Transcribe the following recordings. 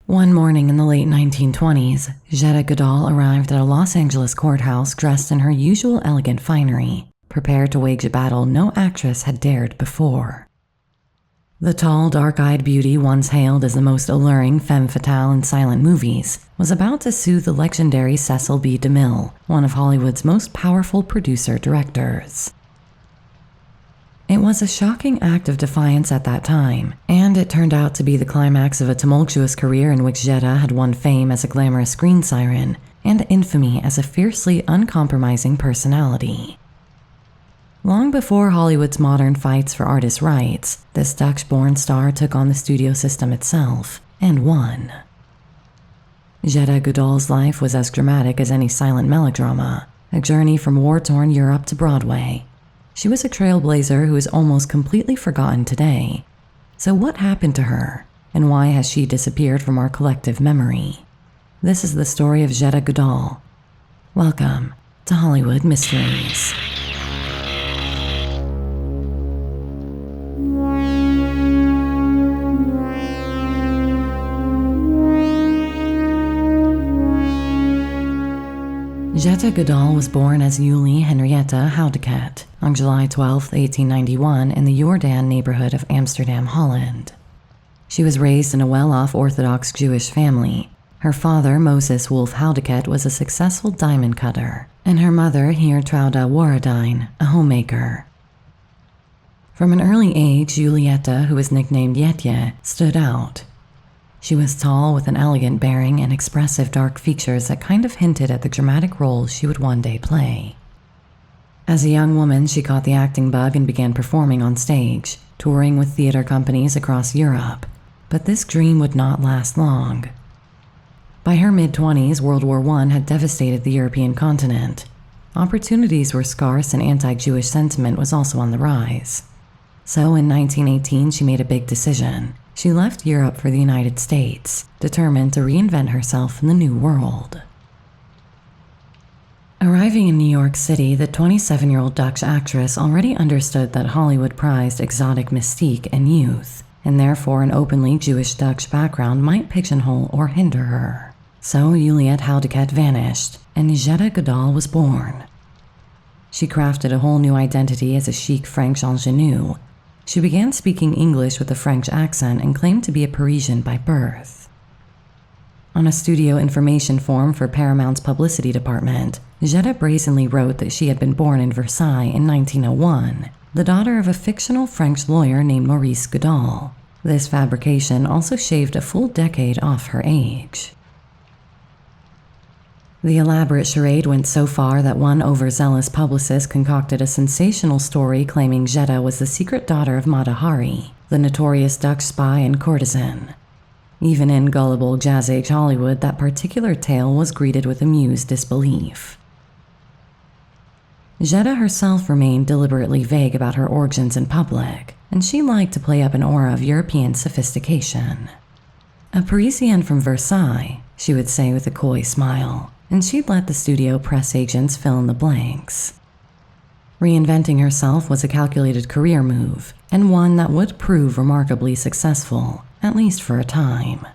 One morning in the late 1920s, Jetta Goudal arrived at a Los Angeles courthouse dressed in her usual elegant finery, prepared to wage a battle no actress had dared before. The tall, dark-eyed beauty once hailed as the most alluring femme fatale in silent movies was about to sue the legendary Cecil B. DeMille, one of Hollywood's most powerful producer-directors. It was a shocking act of defiance at that time, and it turned out to be the climax of a tumultuous career in which Jetta had won fame as a glamorous screen siren and infamy as a fiercely uncompromising personality. Long before Hollywood's modern fights for artists' rights, this Dutch-born star took on the studio system itself and won. Jetta Goudal's life was as dramatic as any silent melodrama, a journey from war-torn Europe to Broadway. She was a trailblazer who is almost completely forgotten today. So what happened to her, and why has she disappeared from our collective memory? This is the story of Jetta Goudal. Welcome to Hollywood Mysteries. Jetta Goudal was born as Julie Henrietta Goudal on July 12, 1891 in the Jordaan neighborhood of Amsterdam, Holland. She was raised in a well-off Orthodox Jewish family. Her father, Moses Wolf Goudal, was a successful diamond cutter, and her mother, Geertruida Warredijn, a homemaker. From an early age, Julietta, who was nicknamed Jetje, stood out. She was tall with an elegant bearing and expressive dark features that kind of hinted at the dramatic roles she would one day play. As a young woman, she caught the acting bug and began performing on stage, touring with theater companies across Europe. But this dream would not last long. By her mid-20s, World War I had devastated the European continent. Opportunities were scarce and anti-Jewish sentiment was also on the rise. So in 1918, she made a big decision. She left Europe for the United States, determined to reinvent herself in the New World. Arriving in New York City, the 27-year-old Dutch actress already understood that Hollywood prized exotic mystique and youth, and therefore an openly Jewish Dutch background might pigeonhole or hinder her. So Juliette Goudal vanished, and Jetta Goudal was born. She crafted a whole new identity as a chic French ingenue. She began speaking English with a French accent and claimed to be a Parisian by birth. On a studio information form for Paramount's publicity department, Jetta brazenly wrote that she had been born in Versailles in 1901, the daughter of a fictional French lawyer named Maurice Goudal. This fabrication also shaved a full decade off her age. The elaborate charade went so far that one overzealous publicist concocted a sensational story claiming Jetta was the secret daughter of Mata Hari, the notorious Dutch spy and courtesan. Even in gullible jazz-age Hollywood, that particular tale was greeted with amused disbelief. Jetta herself remained deliberately vague about her origins in public, and she liked to play up an aura of European sophistication. A Parisienne from Versailles, she would say with a coy smile, and she'd let the studio press agents fill in the blanks. Reinventing herself was a calculated career move, and one that would prove remarkably successful, at least for a time.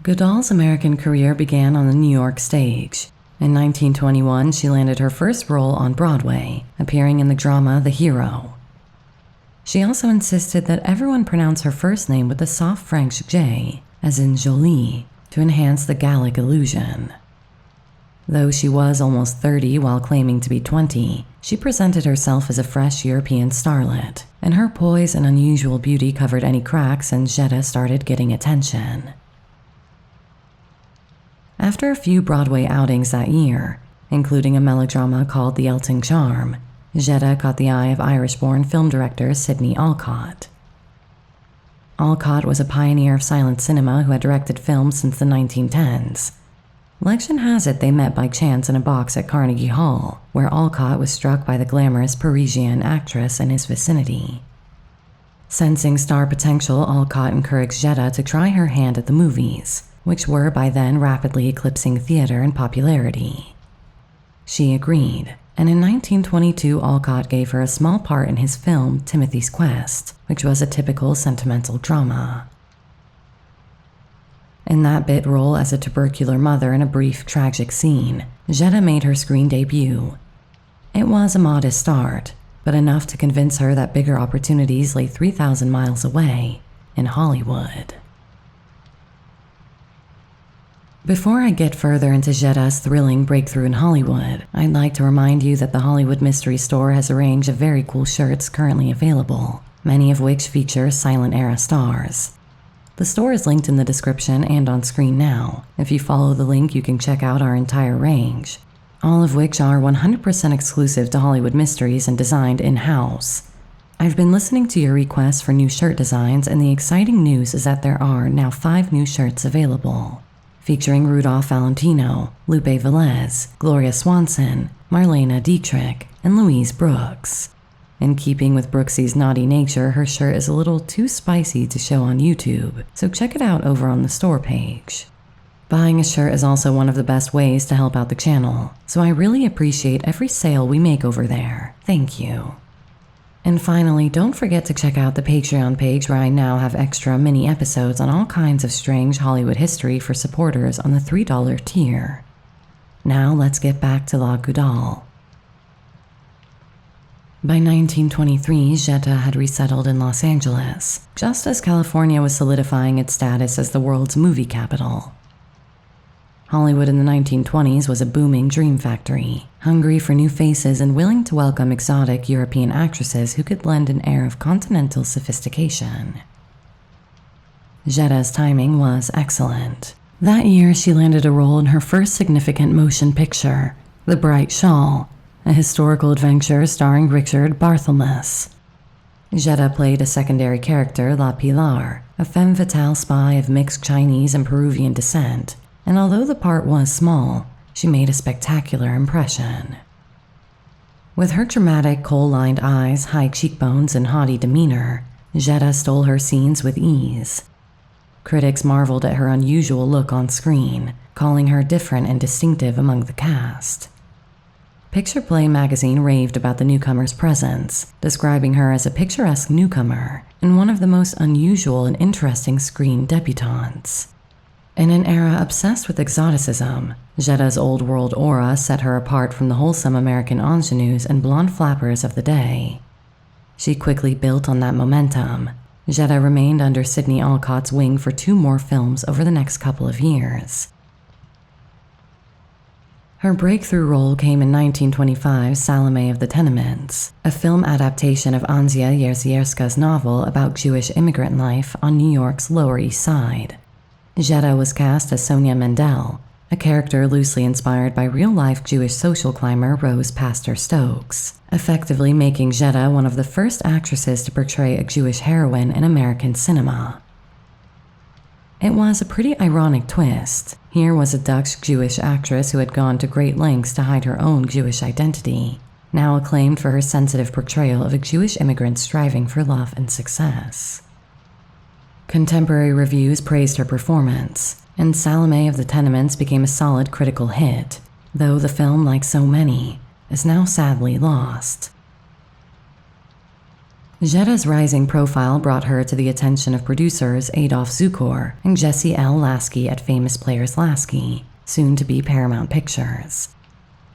Goudal's American career began on the New York stage. In 1921, she landed her first role on Broadway, appearing in the drama The Hero. She also insisted that everyone pronounce her first name with a soft French J, as in Jolie, to enhance the Gallic illusion. Though she was almost 30 while claiming to be 20, she presented herself as a fresh European starlet, and her poise and unusual beauty covered any cracks and Jetta started getting attention. After a few Broadway outings that year, including a melodrama called The Elton Charm, Jetta caught the eye of Irish-born film director Sidney Alcott. Alcott was a pioneer of silent cinema who had directed films since the 1910s. Legend has it they met by chance in a box at Carnegie Hall, where Alcott was struck by the glamorous Parisian actress in his vicinity. Sensing star potential, Alcott encouraged Jetta to try her hand at the movies, which were by then rapidly eclipsing theater in popularity. She agreed, and in 1922 Alcott gave her a small part in his film Timothy's Quest, which was a typical sentimental drama. In that bit role as a tubercular mother in a brief, tragic scene, Jetta made her screen debut. It was a modest start, but enough to convince her that bigger opportunities lay 3,000 miles away in Hollywood. Before I get further into Jetta's thrilling breakthrough in Hollywood, I'd like to remind you that the Hollywood Mystery Store has a range of very cool shirts currently available, many of which feature silent-era stars. The store is linked in the description and on screen now. If you follow the link, you can check out our entire range, all of which are 100% exclusive to Hollywood Mysteries and designed in-house. I've been listening to your requests for new shirt designs, and the exciting news is that there are now 5 new shirts available, featuring Rudolph Valentino, Lupe Velez, Gloria Swanson, Marlena Dietrich, and Louise Brooks. In keeping with Brooksy's naughty nature, her shirt is a little too spicy to show on YouTube, so check it out over on the store page. Buying a shirt is also one of the best ways to help out the channel, so I really appreciate every sale we make over there. Thank you. And finally, don't forget to check out the Patreon page where I now have extra mini episodes on all kinds of strange Hollywood history for supporters on the $3 tier. Now let's get back to La Goudal. By 1923, Jetta had resettled in Los Angeles, just as California was solidifying its status as the world's movie capital. Hollywood in the 1920s was a booming dream factory, hungry for new faces and willing to welcome exotic European actresses who could lend an air of continental sophistication. Jetta's timing was excellent. That year, she landed a role in her first significant motion picture, The Bright Shawl, a historical adventure starring Richard Barthelmess. Jetta played a secondary character, La Pilar, a femme fatale spy of mixed Chinese and Peruvian descent, and although the part was small, she made a spectacular impression. With her dramatic, kohl-lined eyes, high cheekbones, and haughty demeanor, Jetta stole her scenes with ease. Critics marveled at her unusual look on screen, calling her different and distinctive among the cast. Picture Play magazine raved about the newcomer's presence, describing her as a picturesque newcomer and one of the most unusual and interesting screen debutantes. In an era obsessed with exoticism, Jetta's old-world aura set her apart from the wholesome American ingenues and blonde flappers of the day. She quickly built on that momentum. Jetta remained under Sidney Olcott's wing for 2 more films over the next couple of years. Her breakthrough role came in 1925's Salome of the Tenements, a film adaptation of Anzia Yerzierska's novel about Jewish immigrant life on New York's Lower East Side. Jetta was cast as Sonia Mendel, a character loosely inspired by real-life Jewish social climber Rose Pastor Stokes, effectively making Jetta one of the first actresses to portray a Jewish heroine in American cinema. It was a pretty ironic twist. Here was a Dutch Jewish actress who had gone to great lengths to hide her own Jewish identity, now acclaimed for her sensitive portrayal of a Jewish immigrant striving for love and success. Contemporary reviews praised her performance, and Salome of the Tenements became a solid critical hit, though the film, like so many, is now sadly lost. Jetta's rising profile brought her to the attention of producers Adolf Zukor and Jesse L. Lasky at Famous Players Lasky, soon to be Paramount Pictures.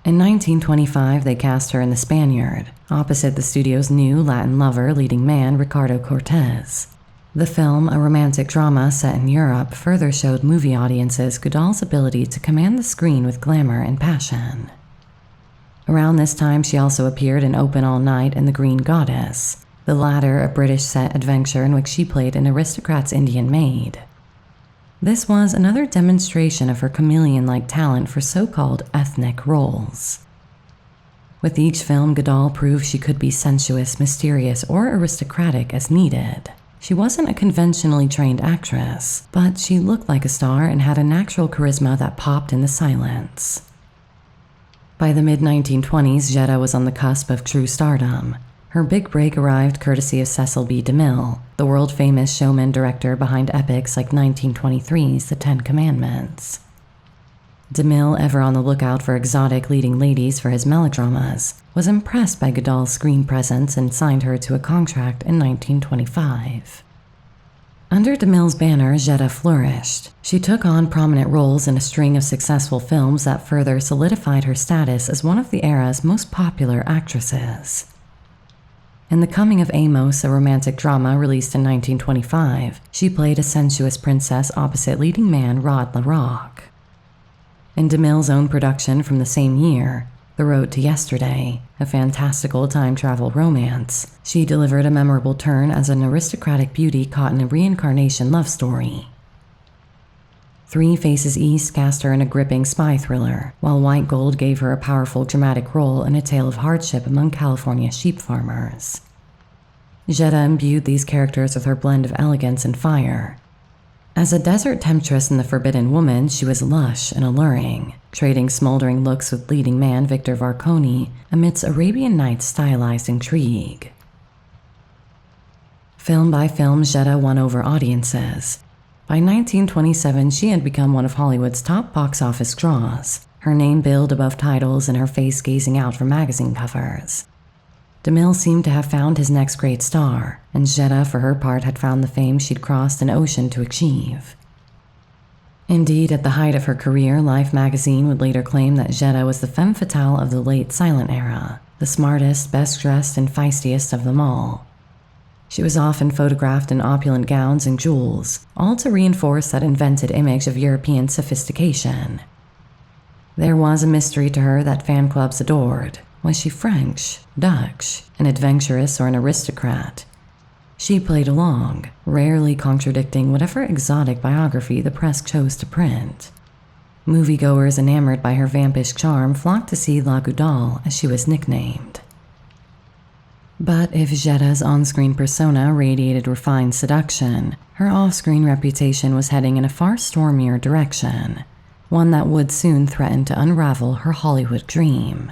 In 1925, they cast her in The Spaniard, opposite the studio's new Latin lover leading man Ricardo Cortez. The film, a romantic drama set in Europe, further showed movie audiences Goudal's ability to command the screen with glamour and passion. Around this time, she also appeared in Open All Night and The Green Goddess, the latter a British set adventure in which she played an aristocrat's Indian maid. This was another demonstration of her chameleon-like talent for so-called ethnic roles. With each film, Goudal proved she could be sensuous, mysterious, or aristocratic as needed. She wasn't a conventionally trained actress, but she looked like a star and had a natural charisma that popped in the silence. By the mid-1920s, Jetta was on the cusp of true stardom. Her big break arrived courtesy of Cecil B. DeMille, the world-famous showman-director behind epics like 1923's The Ten Commandments. DeMille, ever on the lookout for exotic leading ladies for his melodramas, was impressed by Goudal's screen presence and signed her to a contract in 1925. Under DeMille's banner, Jetta flourished. She took on prominent roles in a string of successful films that further solidified her status as one of the era's most popular actresses. In The Coming of Amos, a romantic drama released in 1925, she played a sensuous princess opposite leading man Rod LaRock. In DeMille's own production from the same year, The Road to Yesterday, a fantastical time travel romance, she delivered a memorable turn as an aristocratic beauty caught in a reincarnation love story. Three Faces East cast her in a gripping spy thriller, while White Gold gave her a powerful dramatic role in a tale of hardship among California sheep farmers. Jetta imbued these characters with her blend of elegance and fire. As a desert temptress in The Forbidden Woman, she was lush and alluring, trading smoldering looks with leading man Victor Varconi amidst Arabian Nights stylized intrigue. Film by film, Jetta won over audiences. By 1927, she had become one of Hollywood's top box office draws, her name billed above titles and her face gazing out from magazine covers. DeMille seemed to have found his next great star, and Jetta, for her part, had found the fame she'd crossed an ocean to achieve. Indeed, at the height of her career, Life magazine would later claim that Jetta was the femme fatale of the late silent era, the smartest, best-dressed, and feistiest of them all. She was often photographed in opulent gowns and jewels, all to reinforce that invented image of European sophistication. There was a mystery to her that fan clubs adored. Was she French, Dutch, an adventuress, or an aristocrat? She played along, rarely contradicting whatever exotic biography the press chose to print. Moviegoers enamored by her vampish charm flocked to see La Goudal, as she was nicknamed. But if Jetta's on-screen persona radiated refined seduction, her off-screen reputation was heading in a far stormier direction, one that would soon threaten to unravel her Hollywood dream.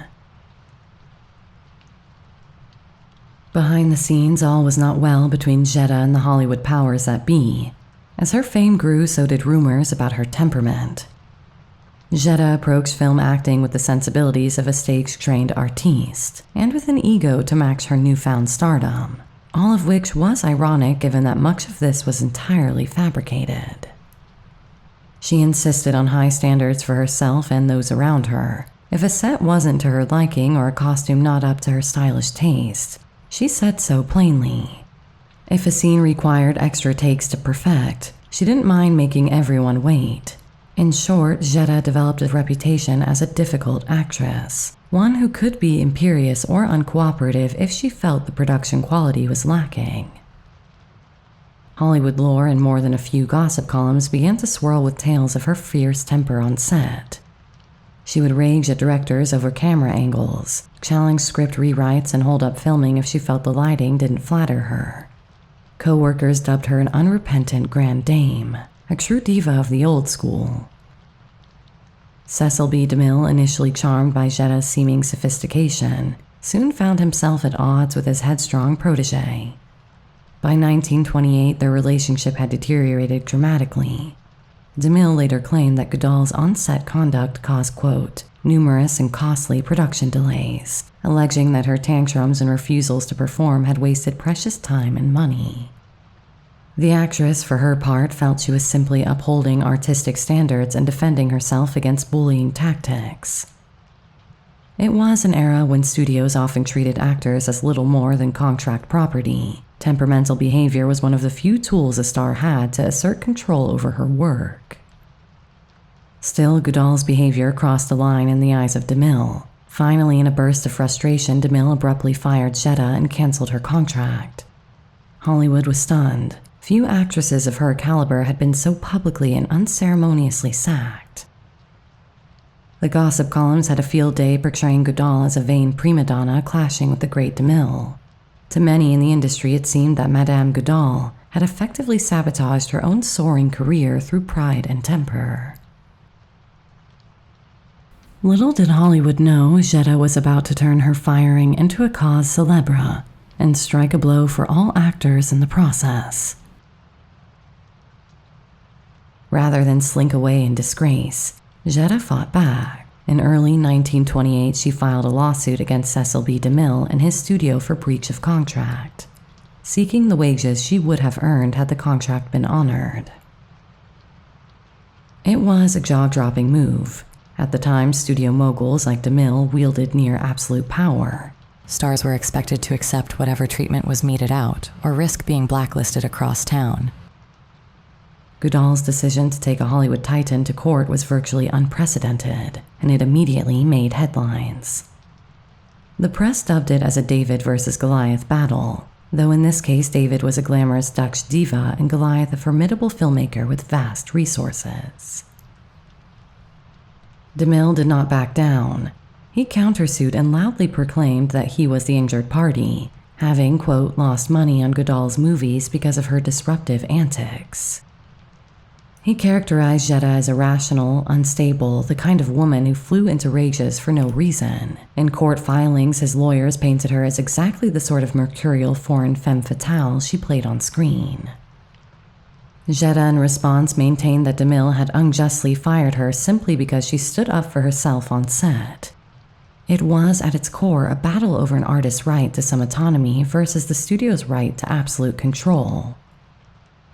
Behind the scenes, all was not well between Jetta and the Hollywood powers that be. As her fame grew, so did rumors about her temperament. Jetta approached film acting with the sensibilities of a stage-trained artiste, and with an ego to match her newfound stardom, all of which was ironic given that much of this was entirely fabricated. She insisted on high standards for herself and those around her. If a set wasn't to her liking or a costume not up to her stylish taste, she said so plainly. If a scene required extra takes to perfect, she didn't mind making everyone wait. In short, Jetta developed a reputation as a difficult actress, one who could be imperious or uncooperative if she felt the production quality was lacking. Hollywood lore and more than a few gossip columns began to swirl with tales of her fierce temper on set. She would rage at directors over camera angles, challenge script rewrites, and hold up filming if she felt the lighting didn't flatter her. Co-workers dubbed her an unrepentant grand dame, a true diva of the old school. Cecil B. DeMille, initially charmed by Jetta's seeming sophistication, soon found himself at odds with his headstrong protege. By 1928, their relationship had deteriorated dramatically. DeMille later claimed that Goudal's on-set conduct caused, quote, numerous and costly production delays, alleging that her tantrums and refusals to perform had wasted precious time and money. The actress, for her part, felt she was simply upholding artistic standards and defending herself against bullying tactics. It was an era when studios often treated actors as little more than contract property. Temperamental behavior was one of the few tools a star had to assert control over her work. Still, Goudal's behavior crossed the line in the eyes of DeMille. Finally, in a burst of frustration, DeMille abruptly fired Jetta and canceled her contract. Hollywood was stunned. Few actresses of her caliber had been so publicly and unceremoniously sacked. The gossip columns had a field day portraying Goudal as a vain prima donna clashing with the great DeMille. To many in the industry, it seemed that Madame Goudal had effectively sabotaged her own soaring career through pride and temper. Little did Hollywood know Jetta was about to turn her firing into a cause célèbre and strike a blow for all actors in the process. Rather than slink away in disgrace, Jetta fought back. In early 1928, she filed a lawsuit against Cecil B. DeMille and his studio for breach of contract. seeking the wages she would have earned had the contract been honored. It was a jaw-dropping move. At the time, studio moguls like DeMille wielded near absolute power. Stars were expected to accept whatever treatment was meted out, or risk being blacklisted across town. Goudal's decision to take a Hollywood titan to court was virtually unprecedented, and it immediately made headlines. The press dubbed it as a David versus Goliath battle, though in this case David was a glamorous Dutch diva and Goliath a formidable filmmaker with vast resources. DeMille did not back down. He countersued and loudly proclaimed that he was the injured party, having, quote, lost money on Goudal's movies because of her disruptive antics. He characterized Jetta as irrational, unstable, the kind of woman who flew into rages for no reason. In court filings, his lawyers painted her as exactly the sort of mercurial foreign femme fatale she played on screen. Jetta, in response, maintained that DeMille had unjustly fired her simply because she stood up for herself on set. It was, at its core, a battle over an artist's right to some autonomy versus the studio's right to absolute control.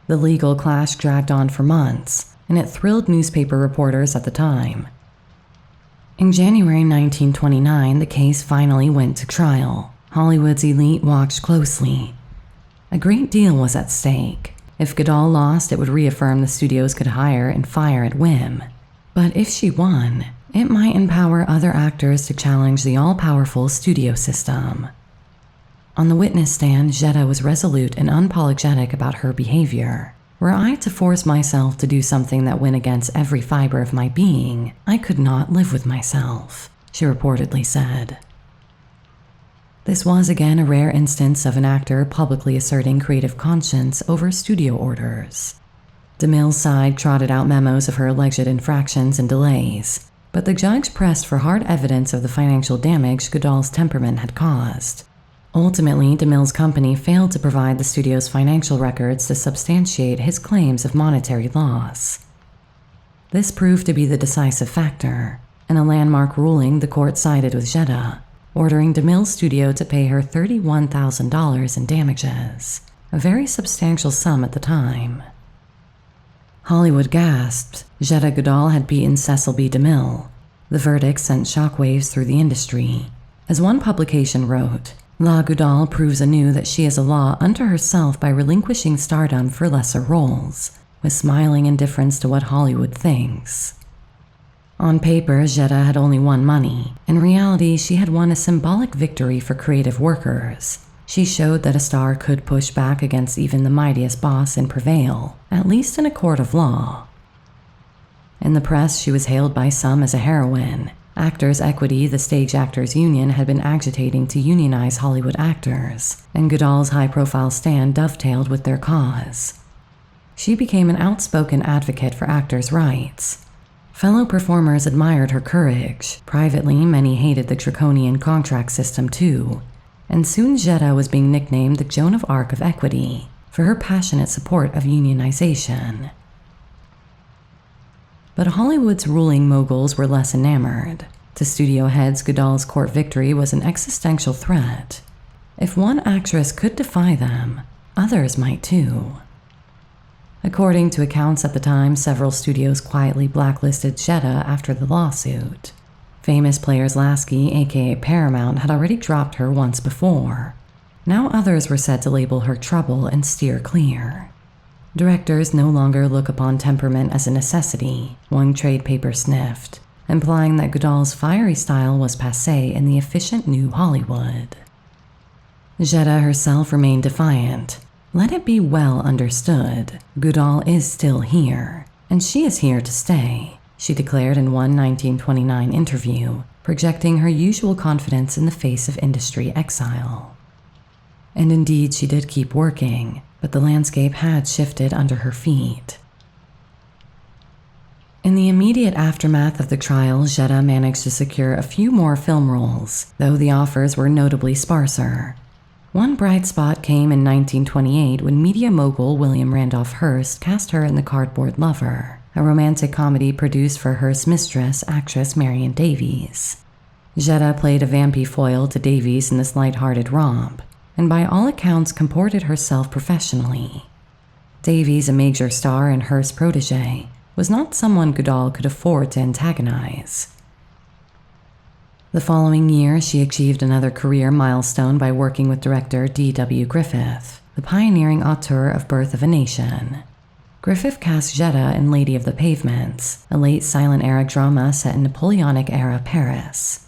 The legal clash dragged on for months, and it thrilled newspaper reporters at the time. In January 1929, the case finally went to trial. Hollywood's elite watched closely. A great deal was at stake. If Goudal lost, it would reaffirm the studios could hire and fire at whim. But if she won, it might empower other actors to challenge the all-powerful studio system. On the witness stand, Jetta was resolute and unapologetic about her behavior. Were I to force myself to do something that went against every fiber of my being, I could not live with myself, she reportedly said. This was again a rare instance of an actor publicly asserting creative conscience over studio orders. DeMille's side trotted out memos of her alleged infractions and delays, but the judge pressed for hard evidence of the financial damage Goudal's temperament had caused. Ultimately, DeMille's company failed to provide the studio's financial records to substantiate his claims of monetary loss. This proved to be the decisive factor. In a landmark ruling, the court sided with Jetta, ordering DeMille's studio to pay her $31,000 in damages, a very substantial sum at the time. Hollywood gasped. Jetta Goudal had beaten Cecil B. DeMille. The verdict sent shockwaves through the industry. As one publication wrote, La Goudal proves anew that she is a law unto herself by relinquishing stardom for lesser roles, with smiling indifference to what Hollywood thinks. On paper, Jetta had only won money. In reality, she had won a symbolic victory for creative workers. She showed that a star could push back against even the mightiest boss and prevail, at least in a court of law. In the press, she was hailed by some as a heroine. Actors' Equity, the Stage Actors Union, had been agitating to unionize Hollywood actors, and Goudal's high-profile stand dovetailed with their cause. She became an outspoken advocate for actors' rights. Fellow performers admired her courage. Privately, many hated the draconian contract system too, and soon Jetta was being nicknamed the Joan of Arc of Equity for her passionate support of unionization. But Hollywood's ruling moguls were less enamored. To studio heads, Goudal's court victory was an existential threat. If one actress could defy them, others might too. According to accounts at the time, several studios quietly blacklisted Jetta after the lawsuit. Famous players Lasky, aka Paramount, had already dropped her once before. Now others were said to label her trouble and steer clear. Directors no longer look upon temperament as a necessity, one trade paper sniffed, implying that Goudal's fiery style was passé in the efficient new Hollywood. Jetta herself remained defiant. Let it be well understood, Goudal is still here, and she is here to stay, she declared in one 1929 interview, projecting her usual confidence in the face of industry exile. And indeed, she did keep working, but the landscape had shifted under her feet. In the immediate aftermath of the trial, Jetta managed to secure a few more film roles, though the offers were notably sparser. One bright spot came in 1928 when media mogul William Randolph Hearst cast her in The Cardboard Lover, a romantic comedy produced for Hearst's mistress, actress Marion Davies. Jetta played a vampy foil to Davies in this light-hearted romp. and by all accounts comported herself professionally. Davies, a major star and Hearst's protege, was not someone Goudal could afford to antagonize. The following year, she achieved another career milestone by working with director D.W. Griffith, the pioneering auteur of Birth of a Nation. Griffith cast Jetta in Lady of the Pavements, a late silent-era drama set in Napoleonic-era Paris.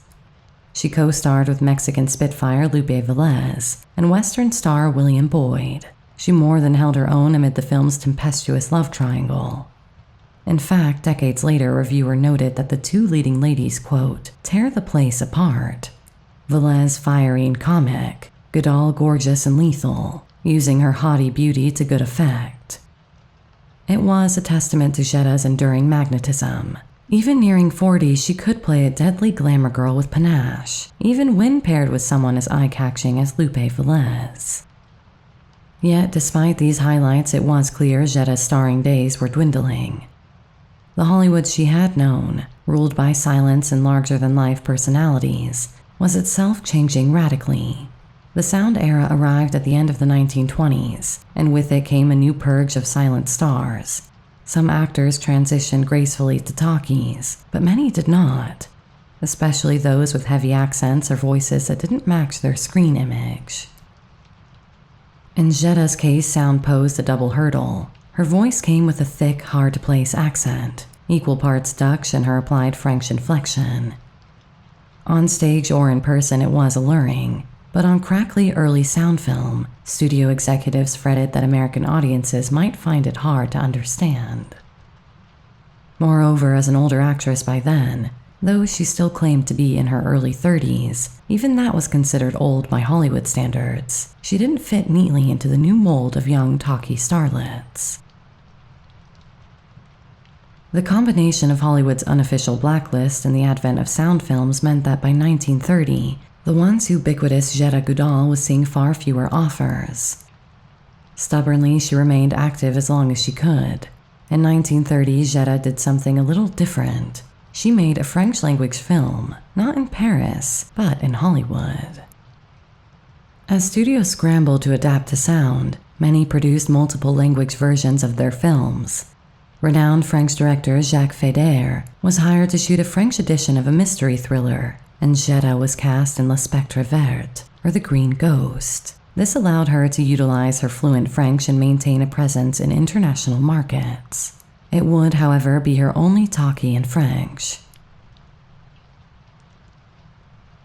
She co-starred with Mexican Spitfire Lupe Velez and Western star William Boyd. She more than held her own amid the film's tempestuous love triangle. In fact, decades later, a reviewer noted that the two leading ladies, quote, tear the place apart. Velez fiery and comic, Goudal gorgeous and lethal, using her haughty beauty to good effect. It was a testament to Jetta's enduring magnetism. Even nearing 40, she could play a deadly glamour girl with panache, even when paired with someone as eye-catching as Lupe Velez. Yet, despite these highlights, it was clear Jetta's starring days were dwindling. The Hollywood she had known, ruled by silence and larger-than-life personalities, was itself changing radically. The sound era arrived at the end of the 1920s, and with it came a new purge of silent stars. Some actors transitioned gracefully to talkies, but many did not, especially those with heavy accents or voices that didn't match their screen image. In Jetta's case, sound posed a double hurdle. Her voice came with a thick, hard-to-place accent, equal parts Dutch and her applied French inflection. On stage or in person, it was alluring, but on crackly early sound film, studio executives fretted that American audiences might find it hard to understand. Moreover, as an older actress by then, though she still claimed to be in her early 30s, even that was considered old by Hollywood standards. She didn't fit neatly into the new mold of young, talky starlets. The combination of Hollywood's unofficial blacklist and the advent of sound films meant that by 1930, the once ubiquitous Jetta Goudal was seeing far fewer offers. Stubbornly, she remained active as long as she could. In 1930, Jetta did something a little different. She made a French-language film, not in Paris, but in Hollywood. As studios scrambled to adapt to sound, many produced multiple language versions of their films. Renowned French director Jacques Feder was hired to shoot a French edition of a mystery thriller, and Jetta was cast in Le Spectre Vert, or The Green Ghost. This allowed her to utilize her fluent French and maintain a presence in international markets. It would, however, be her only talkie in French.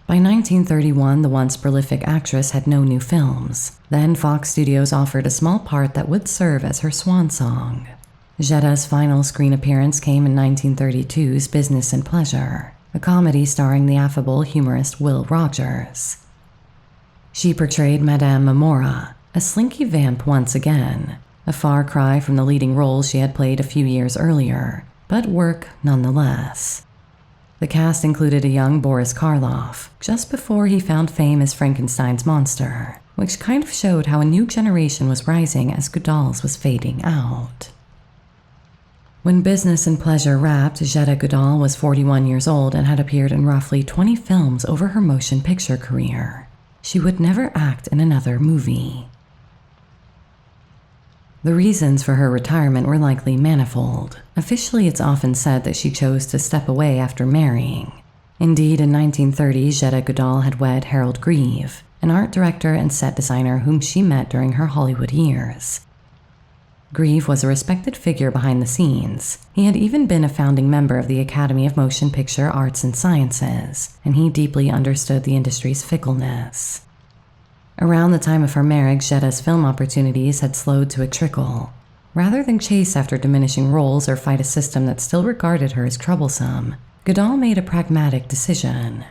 By 1931, the once prolific actress had no new films. Then Fox Studios offered a small part that would serve as her swan song. Jetta's final screen appearance came in 1932's Business and Pleasure, a comedy starring the affable humorist Will Rogers. She portrayed Madame Mamora, a slinky vamp once again, a far cry from the leading role she had played a few years earlier, but work nonetheless. The cast included a young Boris Karloff, just before he found fame as Frankenstein's monster, which kind of showed how a new generation was rising as Goudal's was fading out. When Business and Pleasure wrapped, Jetta Goudal was 41 years old and had appeared in roughly 20 films over her motion picture career. She would never act in another movie. The reasons for her retirement were likely manifold. Officially, it's often said that she chose to step away after marrying. Indeed, in 1930, Jetta Goudal had wed Harold Grieve, an art director and set designer whom she met during her Hollywood years. Grieve was a respected figure behind the scenes. He had even been a founding member of the Academy of Motion Picture Arts and Sciences, and he deeply understood the industry's fickleness. Around the time of her marriage, Jetta's film opportunities had slowed to a trickle. Rather than chase after diminishing roles or fight a system that still regarded her as troublesome, Goudal made a pragmatic decision.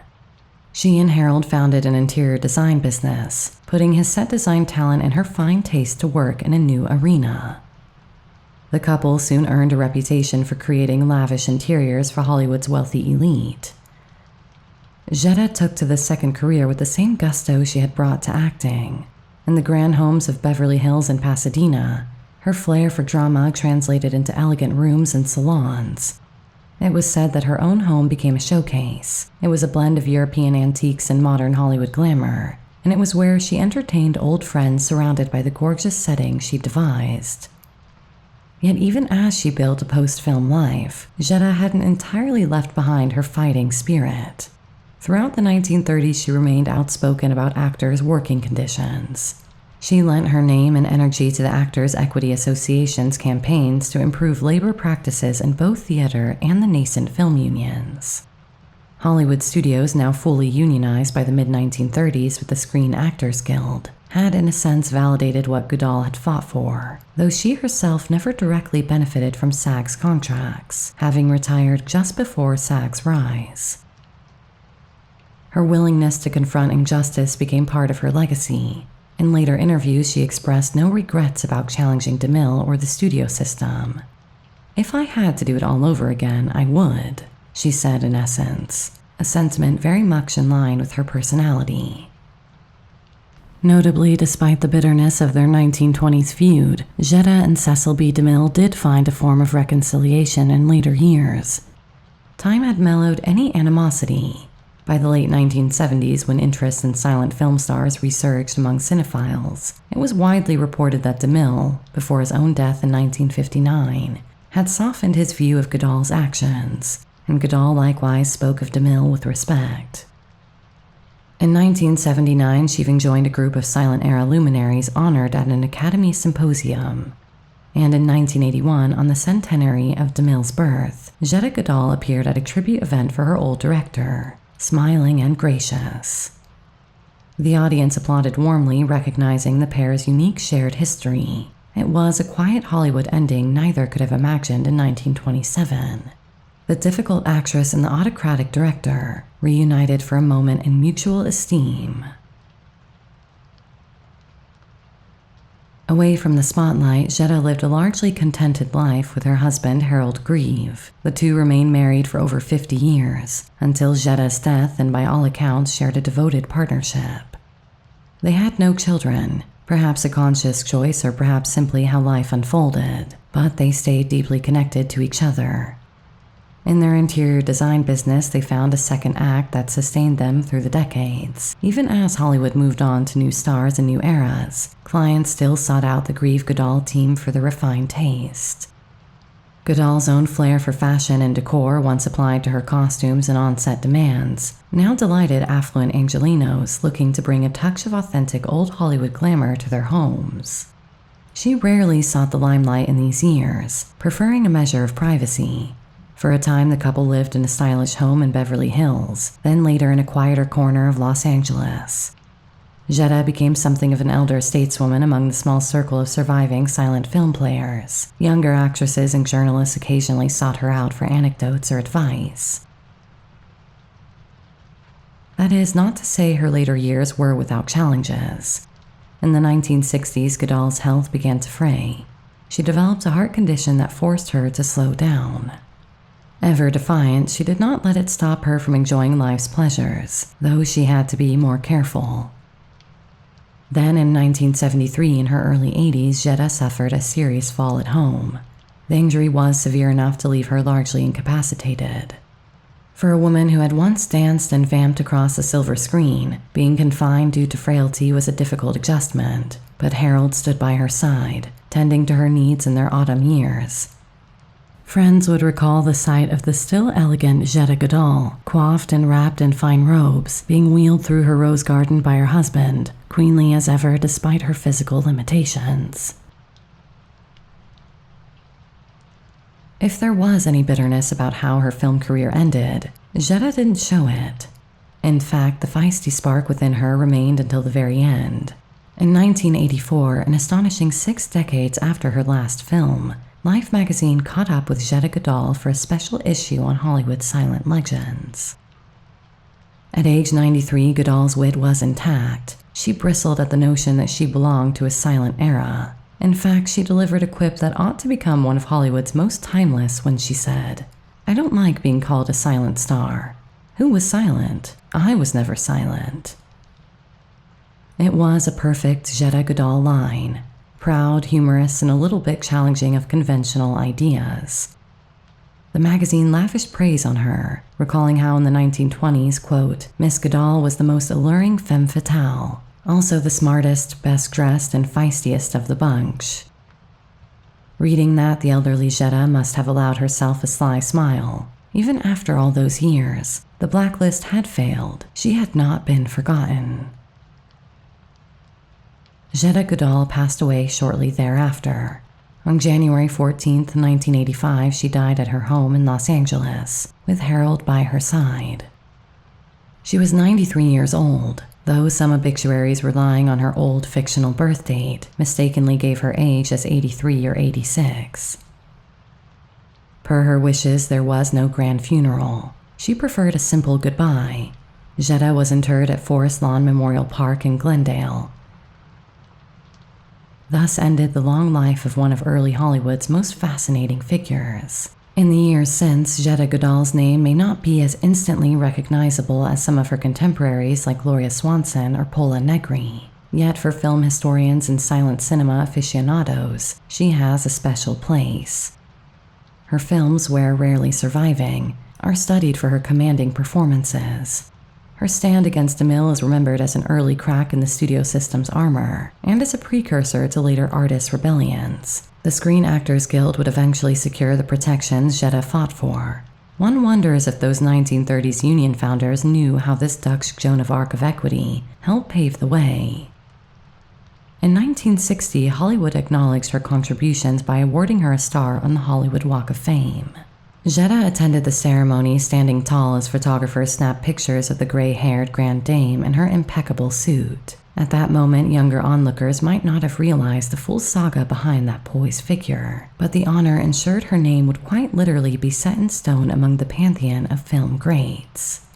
She and Harold founded an interior design business, putting his set design talent and her fine taste to work in a new arena. The couple soon earned a reputation for creating lavish interiors for Hollywood's wealthy elite. Jetta took to this second career with the same gusto she had brought to acting. In the grand homes of Beverly Hills and Pasadena, her flair for drama translated into elegant rooms and salons. It was said that her own home became a showcase. It was a blend of European antiques and modern Hollywood glamour, and it was where she entertained old friends surrounded by the gorgeous setting she devised. Yet even as she built a post-film life, Jetta hadn't entirely left behind her fighting spirit. Throughout the 1930s, she remained outspoken about actors' working conditions. She lent her name and energy to the Actors' Equity Association's campaigns to improve labor practices in both theater and the nascent film unions. Hollywood studios, now fully unionized by the mid-1930s with the Screen Actors Guild, had in a sense validated what Goudal had fought for, though she herself never directly benefited from SAG's contracts, having retired just before SAG's rise. Her willingness to confront injustice became part of her legacy. In later interviews, she expressed no regrets about challenging DeMille or the studio system. "If I had to do it all over again, I would," she said in essence, a sentiment very much in line with her personality. Notably, despite the bitterness of their 1920s feud, Jetta and Cecil B. DeMille did find a form of reconciliation in later years. Time had mellowed any animosity. By the late 1970s, when interest in silent film stars resurged among cinephiles, it was widely reported that DeMille, before his own death in 1959, had softened his view of Goudal's actions, and Goudal likewise spoke of DeMille with respect. In 1979, she even joined a group of silent-era luminaries honored at an Academy Symposium. And in 1981, on the centenary of DeMille's birth, Jetta Goudal appeared at a tribute event for her old director, smiling and gracious. The audience applauded warmly, recognizing the pair's unique shared history. It was a quiet Hollywood ending neither could have imagined in 1927. The difficult actress and the autocratic director reunited for a moment in mutual esteem. Away from the spotlight, Jetta lived a largely contented life with her husband, Harold Grieve. The two remained married for over 50 years, until Jetta's death, and by all accounts shared a devoted partnership. They had no children, perhaps a conscious choice or perhaps simply how life unfolded, but they stayed deeply connected to each other. In their interior design business, they found a second act that sustained them through the decades. Even as Hollywood moved on to new stars and new eras, clients still sought out the Grieve-Goudal team for their refined taste. Goudal's own flair for fashion and decor, once applied to her costumes and on-set demands, now delighted affluent Angelenos looking to bring a touch of authentic old Hollywood glamour to their homes. She rarely sought the limelight in these years, preferring a measure of privacy. For a time, the couple lived in a stylish home in Beverly Hills, then later in a quieter corner of Los Angeles. Jetta became something of an elder stateswoman among the small circle of surviving silent film players. Younger actresses and journalists occasionally sought her out for anecdotes or advice. That is not to say her later years were without challenges. In the 1960s, Goudal's health began to fray. She developed a heart condition that forced her to slow down. Ever defiant, she did not let it stop her from enjoying life's pleasures, though she had to be more careful. Then in 1973, in her early 80s, Jetta suffered a serious fall at home. The injury was severe enough to leave her largely incapacitated. For a woman who had once danced and vamped across a silver screen, being confined due to frailty was a difficult adjustment, but Harold stood by her side, tending to her needs in their autumn years. Friends would recall the sight of the still elegant Jetta Goudal, coiffed and wrapped in fine robes, being wheeled through her rose garden by her husband, queenly as ever despite her physical limitations. If there was any bitterness about how her film career ended, Jetta didn't show it. In fact, the feisty spark within her remained until the very end. In 1984, an astonishing 6 decades after her last film, Life magazine caught up with Jetta Goudal for a special issue on Hollywood silent legends. At age 93, Goudal's wit was intact. She bristled at the notion that she belonged to a silent era. In fact, she delivered a quip that ought to become one of Hollywood's most timeless when she said, "I don't like being called a silent star. Who was silent? I was never silent." It was a perfect Jetta Goudal line. Proud, humorous, and a little bit challenging of conventional ideas. The magazine lavished praise on her, recalling how in the 1920s, quote, "Miss Goudal was the most alluring femme fatale. Also the smartest, best dressed, and feistiest of the bunch. Reading that, the elderly Jetta must have allowed herself a sly smile. Even after all those years, the Blacklist had failed. She had not been forgotten. Jetta Goudal passed away shortly thereafter. On January 14, 1985, she died at her home in Los Angeles, with Harold by her side. She was 93 years old, though some obituaries relying on her old fictional birth date mistakenly gave her age as 83 or 86. Per her wishes, there was no grand funeral. She preferred a simple goodbye. Jetta was interred at Forest Lawn Memorial Park in Glendale. Thus ended the long life of one of early Hollywood's most fascinating figures. In the years since, Jetta Goudal's name may not be as instantly recognizable as some of her contemporaries like Gloria Swanson or Pola Negri. Yet for film historians and silent cinema aficionados, she has a special place. Her films, where rarely surviving, are studied for her commanding performances. Her stand against DeMille is remembered as an early crack in the studio system's armor, and as a precursor to later artist rebellions. The Screen Actors Guild would eventually secure the protections Jetta fought for. One wonders if those 1930s union founders knew how this Dutch Joan of Arc of equity helped pave the way. In 1960, Hollywood acknowledged her contributions by awarding her a star on the Hollywood Walk of Fame. Jetta attended the ceremony standing tall as photographers snapped pictures of the gray-haired Grand Dame in her impeccable suit. At that moment, younger onlookers might not have realized the full saga behind that poised figure, but the honor ensured her name would quite literally be set in stone among the pantheon of film greats.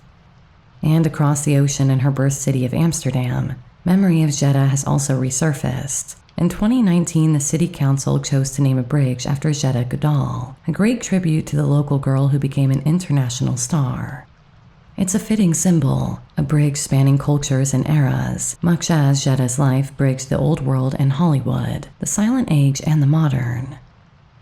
And across the ocean in her birth city of Amsterdam, memory of Jetta has also resurfaced. In 2019, the city council chose to name a bridge after Jetta Goudal, a great tribute to the local girl who became an international star. It's a fitting symbol, a bridge spanning cultures and eras, much as Jetta's life bridged the old world and Hollywood, the silent age and the modern.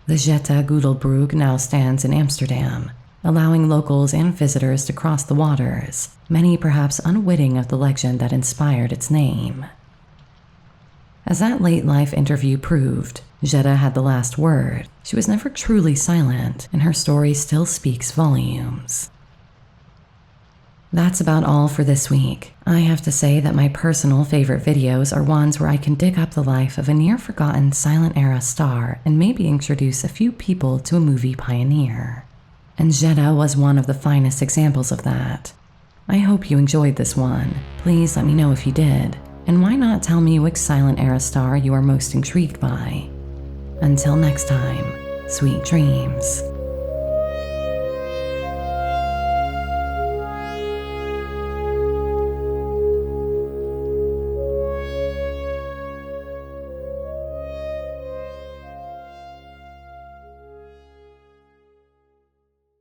The Jetta Goudal now stands in Amsterdam, allowing locals and visitors to cross the waters, many perhaps unwitting of the legend that inspired its name. As that late-life interview proved, Jetta had the last word. She was never truly silent, and her story still speaks volumes. That's about all for this week. I have to say that my personal favorite videos are ones where I can dig up the life of a near-forgotten silent-era star and maybe introduce a few people to a movie pioneer. And Jetta was one of the finest examples of that. I hope you enjoyed this one. Please let me know if you did. And why not tell me which silent-era star you are most intrigued by? Until next time, sweet dreams.